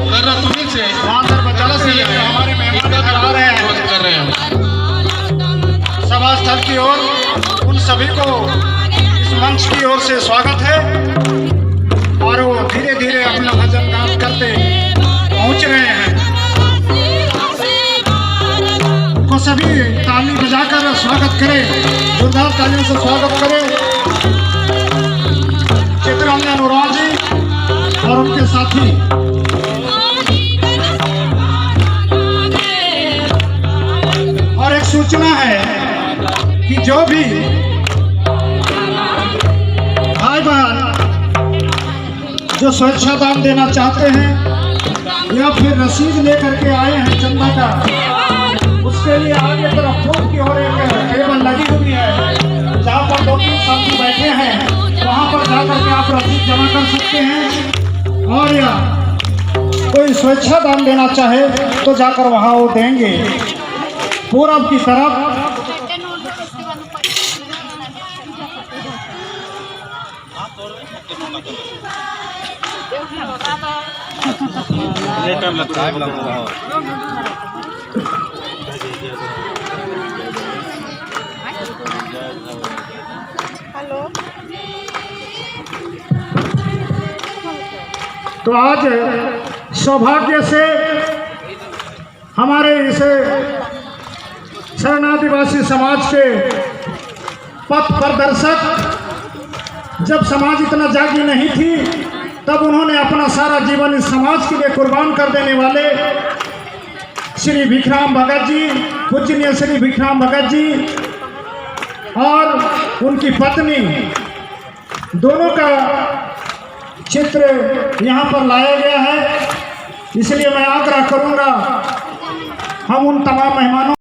वहाँ पर बचाला से हमारे मेहमान आ रहे हैं सभा स्थल की ओर। उन सभी को इस मंच की ओर से स्वागत है और वो धीरे धीरे अपना भजन गान करते पहुँच रहे हैं। उनको सभी ताली बजाकर स्वागत करें, जोरदार तालियों से स्वागत करें चित्ररंजन उरांव जी और उनके साथी। और एक सूचना है कि जो भी भाई बहन जो स्वेच्छा दान देना चाहते हैं या फिर रसीद लेकर के आए हैं चंदा का, उसके लिए आगे तरफ फोन की ओर एक टेबल लगी हुई है जहाँ पर 2-3 साथी बैठे हैं। वहाँ पर जाकर के आप रसीद जमा कर सकते हैं और या कोई स्वेच्छा दान देना चाहे तो जाकर वहाँ वो देंगे। पूरब की तरफ तो आज सौभाग्य से हमारे इस शरणादिवासी समाज के पथ प्रदर्शक जब समाज इतना जागी नहीं थी तब उन्होंने अपना सारा जीवन इस समाज के लिए कुर्बान कर देने वाले श्री भीखराम भगत जी, पूजनीय श्री भीखराम भगत जी और उनकी पत्नी, दोनों का चित्र यहाँ पर लाया गया है। इसलिए मैं आग्रह करूँगा हम उन तमाम मेहमानों